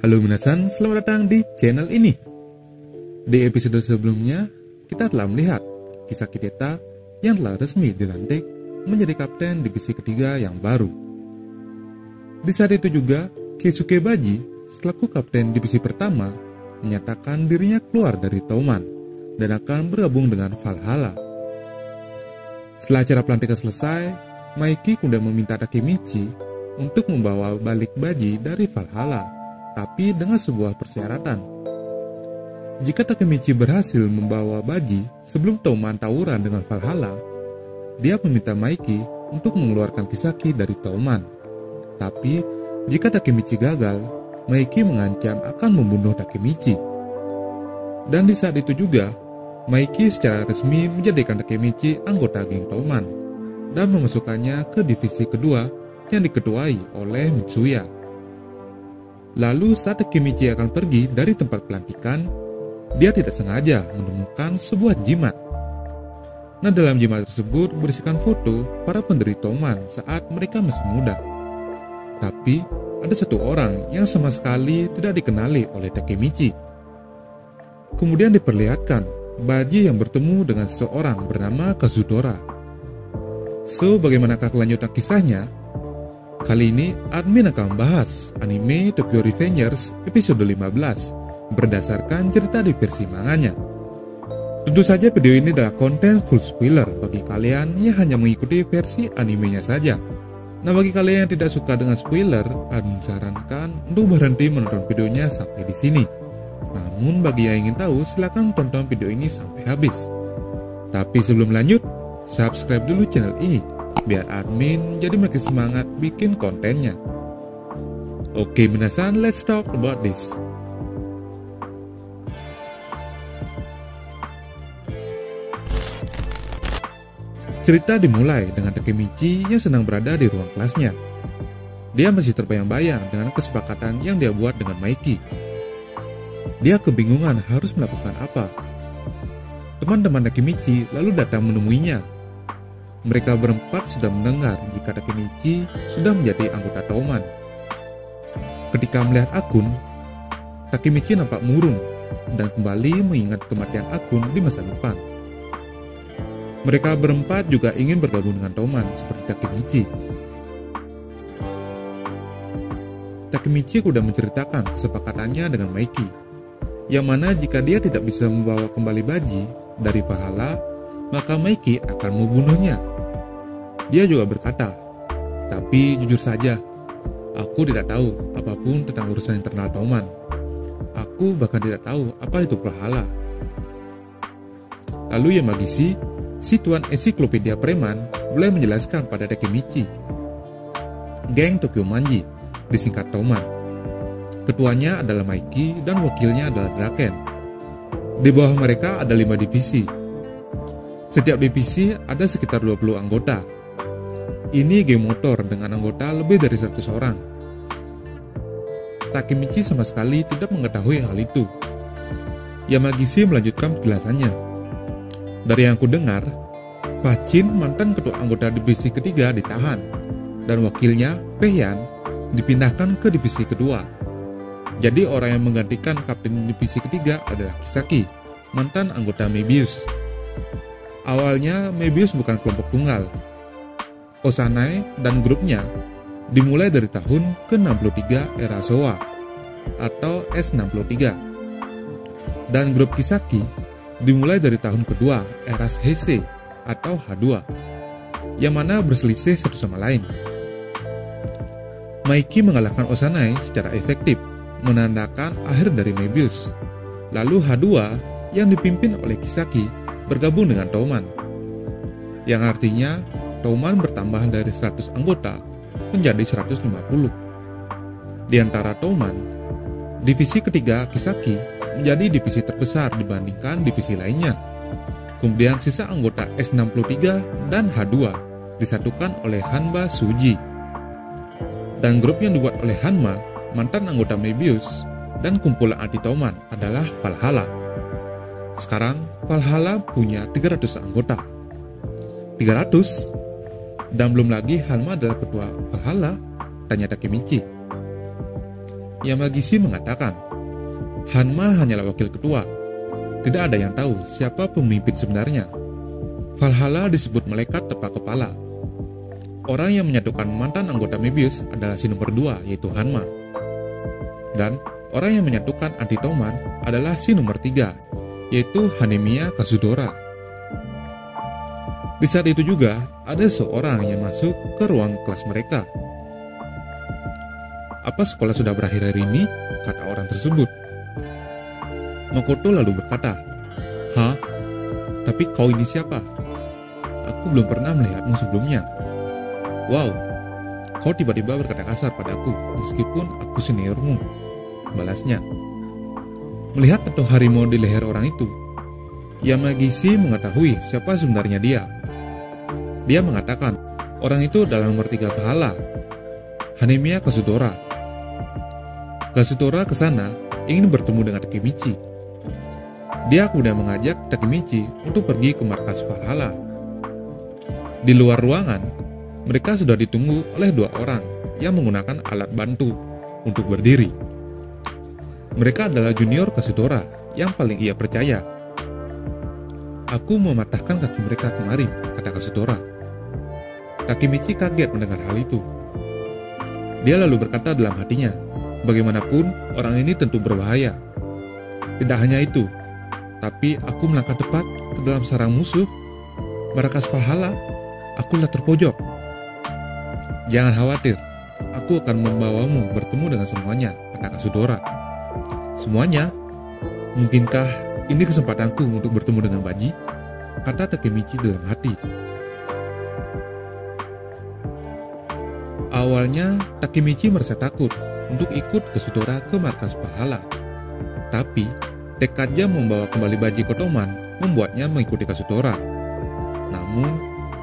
Halo minasan, selamat datang di channel ini. Di episode sebelumnya, kita telah melihat kisah Hideta yang telah resmi dilantik menjadi kapten divisi ketiga yang baru. Di saat itu juga, Keisuke Baji selaku kapten divisi pertama menyatakan dirinya keluar dari Touman dan akan bergabung dengan Valhalla. Setelah acara pelantikan selesai, Maiki kemudian meminta Takemichi untuk membawa balik Baji dari Valhalla, tapi dengan sebuah persyaratan. Jika Takemichi berhasil membawa Baji sebelum Touman tawuran dengan Valhalla, dia meminta Maiki untuk mengeluarkan Kisaki dari Touman. Tapi, jika Takemichi gagal, Maiki mengancam akan membunuh Takemichi. Dan di saat itu juga, Maiki secara resmi menjadikan Takemichi anggota geng Touman dan memasukkannya ke divisi kedua yang diketuai oleh Mitsuya. Lalu saat Takemichi akan pergi dari tempat pelantikan, dia tidak sengaja menemukan sebuah jimat. Nah, dalam jimat tersebut berisikan foto para pendiri Touman saat mereka masih muda. Tapi, ada satu orang yang sama sekali tidak dikenali oleh Takemichi. Kemudian diperlihatkan Baji yang bertemu dengan seseorang bernama Kazudora. So, bagaimanakah kelanjutan kisahnya? Kali ini, admin akan membahas anime Tokyo Revengers episode 15 berdasarkan cerita di versi manganya. Tentu saja video ini adalah konten full spoiler bagi kalian yang hanya mengikuti versi animenya saja. Nah, bagi kalian yang tidak suka dengan spoiler, admin sarankan untuk berhenti menonton videonya sampai di sini. Namun bagi yang ingin tahu, silakan tonton video ini sampai habis. Tapi sebelum lanjut, subscribe dulu channel ini biar admin jadi makin semangat bikin kontennya. Oke minasan, let's talk about this. Cerita dimulai dengan Takemichi yang sedang berada di ruang kelasnya. Dia masih terbayang-bayang dengan kesepakatan yang dia buat dengan Maiki. Dia kebingungan harus melakukan apa. Teman-teman Takemichi lalu datang menemuinya. Mereka berempat sudah mendengar jika Takemichi sudah menjadi anggota Touman. Ketika melihat Akun, Takemichi nampak murung dan kembali mengingat kematian Akun di masa depan. Mereka berempat juga ingin bergabung dengan Touman seperti Takemichi. Takemichi sudah menceritakan kesepakatannya dengan Maiki, yang mana jika dia tidak bisa membawa kembali Baji dari Valhalla, maka Maiki akan membunuhnya. Dia juga berkata, "Tapi jujur saja, aku tidak tahu apapun tentang urusan internal Touman. Aku bahkan tidak tahu apa itu Valhalla." Lalu Yamagishi, si tuan ensiklopedia preman, mulai menjelaskan pada Takemichi. Geng Tokyo Manji, disingkat Touman. Ketuanya adalah Maiki dan wakilnya adalah Draken. Di bawah mereka ada 5 divisi. Setiap divisi ada sekitar 20 anggota. Ini geng motor dengan anggota lebih dari 100 orang. Takemichi sama sekali tidak mengetahui hal itu. Yamagishi melanjutkan penjelasannya. Dari yang ku dengar, Pachin, mantan ketua anggota divisi ketiga, ditahan, dan wakilnya, Peian, dipindahkan ke divisi kedua. Jadi orang yang menggantikan kapten divisi ketiga adalah Kisaki, mantan anggota Mebius. Awalnya Mebius bukan kelompok tunggal. Osanai dan grupnya dimulai dari tahun ke-63 era Showa atau S63. Dan grup Kisaki dimulai dari tahun kedua era Heisei atau H2, yang mana berselisih satu sama lain. Maiki mengalahkan Osanai secara efektif, menandakan akhir dari Mebius. Lalu H2 yang dipimpin oleh Kisaki bergabung dengan Touman, yang artinya Touman bertambah dari 100 anggota menjadi 150. Di antara Touman, divisi ketiga Kisaki menjadi divisi terbesar dibandingkan divisi lainnya. Kemudian sisa anggota S63 dan H2 disatukan oleh Hanba Suji. Dan grup yang dibuat oleh Hanma, mantan anggota Mebius, dan kumpulan anti Touman adalah Valhalla. Sekarang, Valhalla punya 300 anggota. 300? Dan belum lagi Hanma adalah ketua Valhalla, tanya Takemichi. Yamagisi mengatakan, Hanma hanyalah wakil ketua. Tidak ada yang tahu siapa pemimpin sebenarnya. Valhalla disebut malaikat tanpa kepala. Orang yang menyatukan mantan anggota Mebius adalah si nomor 2, yaitu Hanma. Dan orang yang menyatukan anti-Toman adalah si nomor 3, yaitu Hanemiya Kasudora. Di saat itu juga, ada seorang yang masuk ke ruang kelas mereka. Apa sekolah sudah berakhir hari ini? Kata orang tersebut. Makoto lalu berkata, Hah? Tapi kau ini siapa? Aku belum pernah melihatmu sebelumnya. Wow, kau tiba-tiba berkata kasar padaku, meskipun aku seniormu. Balasnya. Melihat tato harimau di leher orang itu, Yamagisi mengetahui siapa sebenarnya dia. Dia mengatakan, orang itu adalah nomor 3 Valhalla, Hanemiya Kasudora. Kasudora ke sana ingin bertemu dengan Takemichi. Dia kemudian mengajak Takemichi untuk pergi ke markas Valhalla. Di luar ruangan, mereka sudah ditunggu oleh 2 orang yang menggunakan alat bantu untuk berdiri. Mereka adalah junior Kasudora yang paling ia percaya. Aku mematahkan kaki mereka kemarin, kata Kasudora. Takemichi kaget mendengar hal itu. Dia lalu berkata dalam hatinya, bagaimanapun orang ini tentu berbahaya. Tidak hanya itu, tapi aku melangkah tepat ke dalam sarang musuh. Markas Valhalla, akulah terpojok. Jangan khawatir, aku akan membawamu bertemu dengan semuanya, kata Kasudora. Semuanya? Mungkinkah ini kesempatanku untuk bertemu dengan Baji? Kata Takemichi dalam hati. Awalnya, Takemichi merasa takut untuk ikut Kasudora ke markas Valhalla. Tapi, tekadnya membawa kembali Baji ke Toman membuatnya mengikuti Kasudora. Namun,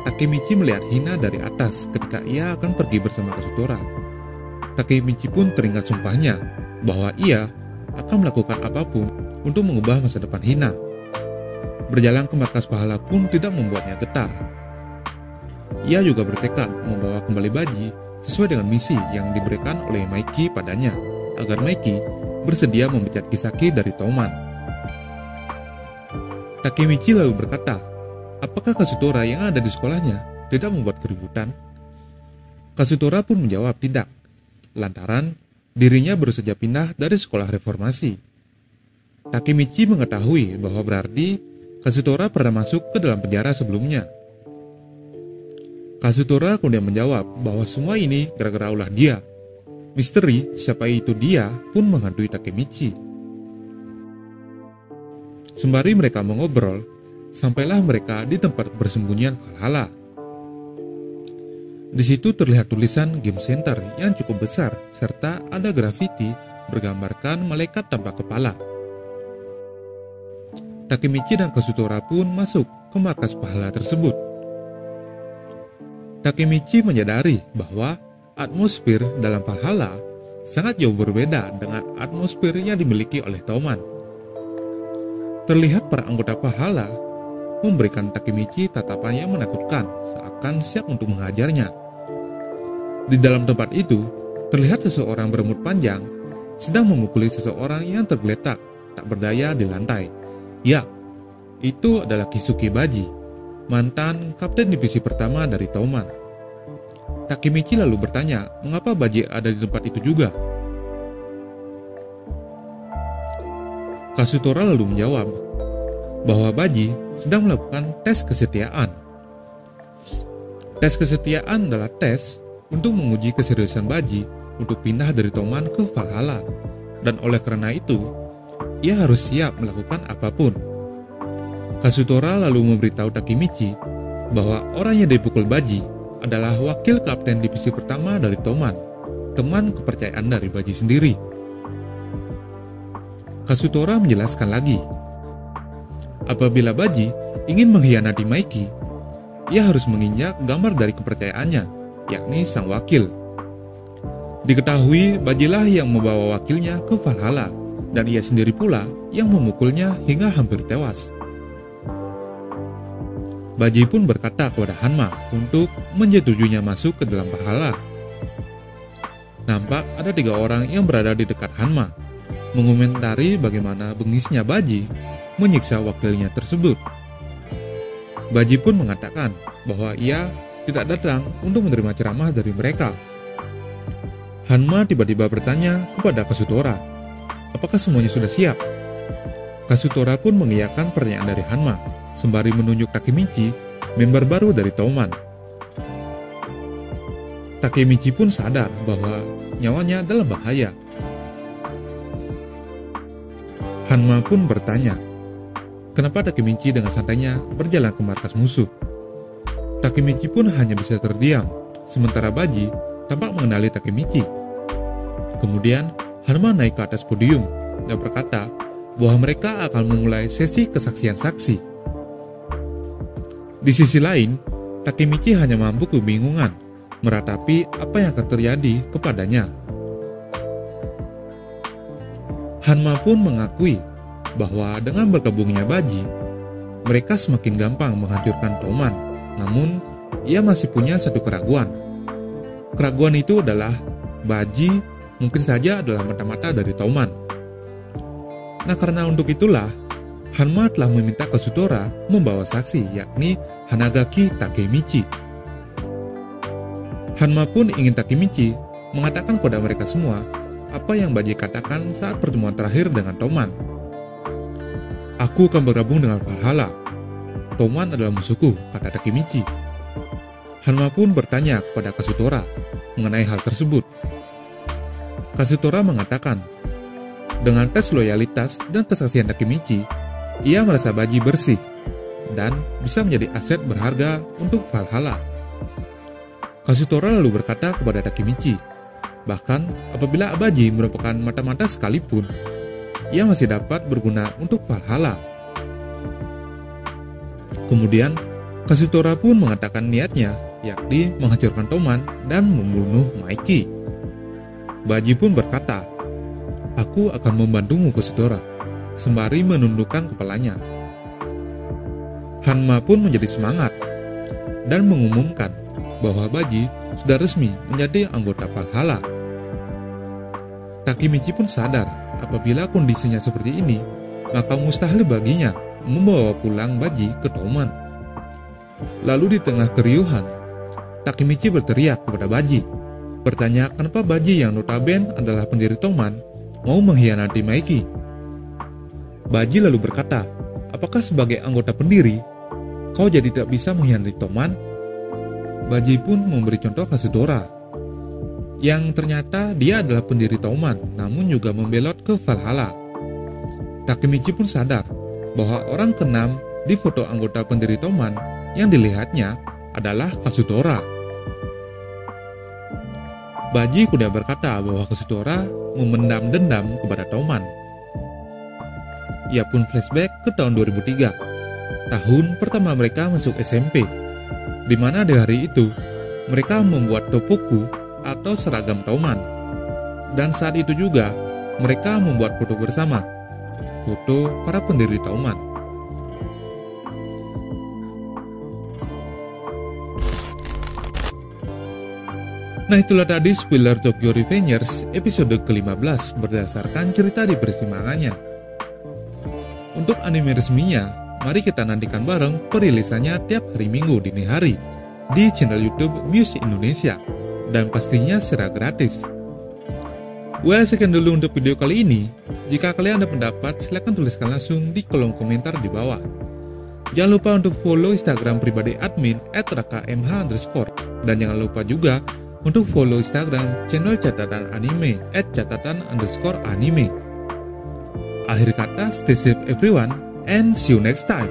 Takemichi melihat hina dari atas ketika ia akan pergi bersama Kasudora. Takemichi pun teringat sumpahnya bahwa ia akan melakukan apapun untuk mengubah masa depan hina. Berjalan ke markas Valhalla pun tidak membuatnya getar. Ia juga bertekad membawa kembali Baji sesuai dengan misi yang diberikan oleh Maiki padanya, agar Maiki bersedia memecat Kisaki dari Toman. Takemichi lalu berkata, apakah Kasudora yang ada di sekolahnya tidak membuat keributan? Kasudora pun menjawab tidak, lantaran dirinya baru saja pindah dari sekolah reformasi. Takemichi mengetahui bahwa berarti Kasudora pernah masuk ke dalam penjara sebelumnya. Kasudora kemudian menjawab bahwa semua ini gara-gara ulah dia. Misteri siapa itu dia pun menghantui Takemichi. Sembari mereka mengobrol, sampailah mereka di tempat persembunyian Valhalla. Di situ terlihat tulisan Game Center yang cukup besar serta ada grafiti bergambarkan malaikat tanpa kepala. Takemichi dan Kasudora pun masuk ke markas Valhalla tersebut. Takemichi menyadari bahwa atmosfer dalam Valhalla sangat jauh berbeda dengan atmosfer yang dimiliki oleh Toman. Terlihat para anggota Valhalla memberikan Takemichi tatapan yang menakutkan seakan siap untuk menghajarnya. Di dalam tempat itu, terlihat seseorang berambut panjang sedang memukuli seseorang yang tergeletak tak berdaya di lantai. Ya, itu adalah Kisuke Baji, mantan kapten divisi pertama dari Toman. Takemichi lalu bertanya, mengapa Baji ada di tempat itu juga? Kasudora lalu menjawab bahwa Baji sedang melakukan tes kesetiaan. Tes kesetiaan adalah tes untuk menguji keseriusan Baji untuk pindah dari Toman ke Valhalla, dan oleh karena itu, ia harus siap melakukan apapun. Kasudora lalu memberitahu Takemichi bahwa orang yang dipukul Baji adalah wakil kapten divisi pertama dari Toman, teman kepercayaan dari Baji sendiri. Kasudora menjelaskan lagi, apabila Baji ingin mengkhianati Maiki, ia harus menginjak gambar dari kepercayaannya, yakni sang wakil. Diketahui Bajilah yang membawa wakilnya ke Valhalla, dan ia sendiri pula yang memukulnya hingga hampir tewas. Baji pun berkata kepada Hanma untuk menyetujuinya masuk ke dalam Valhalla. nampak ada 3 orang yang berada di dekat Hanma, mengomentari bagaimana bengisnya Baji menyiksa wakilnya tersebut. Baji pun mengatakan bahwa ia tidak datang untuk menerima ceramah dari mereka. Hanma tiba-tiba bertanya kepada Kazutora, apakah semuanya sudah siap? Kazutora pun mengiyakan pertanyaan dari Hanma, sembari menunjuk Takemichi, member baru dari Touman. Takemichi pun sadar bahwa nyawanya dalam bahaya. Hanma pun bertanya, kenapa Takemichi dengan santainya berjalan ke markas musuh? Takemichi pun hanya bisa terdiam, sementara Baji tampak mengenali Takemichi. Kemudian, Hanma naik ke atas podium dan berkata bahwa mereka akan memulai sesi kesaksian saksi. Di sisi lain, Takemichi hanya mampu kebingungan meratapi apa yang akan terjadi kepadanya. Hanma pun mengakui bahwa dengan bergabungnya Baji, mereka semakin gampang menghancurkan Touman. Namun, ia masih punya satu keraguan. Keraguan itu adalah Baji mungkin saja adalah mata-mata dari Touman. Nah, karena untuk itulah Hanma telah meminta Kazutora membawa saksi, yakni Hanagaki Takemichi. Hanma pun ingin Takemichi mengatakan kepada mereka semua apa yang Baji katakan saat pertemuan terakhir dengan Touman. Aku akan bergabung dengan Valhalla. Touman adalah musuhku, kata Takemichi. Hanma pun bertanya kepada Kazutora mengenai hal tersebut. Kazutora mengatakan, dengan tes loyalitas dan kesaksian Takemichi, ia merasa Baji bersih dan bisa menjadi aset berharga untuk Valhalla. Kazutora lalu berkata kepada Takemichi, bahkan apabila Baji merupakan mata-mata sekalipun, ia masih dapat berguna untuk Valhalla. Kemudian, Kazutora pun mengatakan niatnya, yakni menghancurkan Touman dan membunuh Maiki. Baji pun berkata, aku akan membantumu Kazutora, sembari menundukkan kepalanya. Hanma pun menjadi semangat dan mengumumkan bahwa Baji sudah resmi menjadi anggota Valhalla. Takemichi pun sadar apabila kondisinya seperti ini, maka mustahil baginya membawa pulang Baji ke Touman. Lalu di tengah keriuhan, Takemichi berteriak kepada Baji, bertanya kenapa Baji yang notabene adalah pendiri Touman mau mengkhianati Maiki. Baji lalu berkata, apakah sebagai anggota pendiri, kau jadi tidak bisa mengkhianati Touman? Baji pun memberi contoh Kazutora, yang ternyata dia adalah pendiri Touman, namun juga membelot ke Valhalla. Takemichi pun sadar bahwa orang keenam di foto anggota pendiri Touman yang dilihatnya adalah Kazutora. Baji kemudian berkata bahwa Kazutora memendam dendam kepada Touman. Ia pun flashback ke tahun 2003, tahun pertama mereka masuk SMP, di mana di hari itu mereka membuat topoku atau seragam Touman. Dan saat itu juga mereka membuat foto bersama, foto para pendiri Touman. Nah, itulah tadi spoiler Tokyo Revengers episode ke-15 berdasarkan cerita di persimpangannya. Untuk anime resminya, mari kita nantikan bareng perilisannya tiap hari Minggu dini hari di channel YouTube Muse Indonesia, dan pastinya secara gratis. Sekian dulu untuk video kali ini. Jika kalian ada pendapat, silahkan tuliskan langsung di kolom komentar di bawah. Jangan lupa untuk follow Instagram pribadi admin @rakmh_, dan jangan lupa juga untuk follow Instagram channel catatan anime @catatan_anime. Akhir kata, stay safe everyone and see you next time.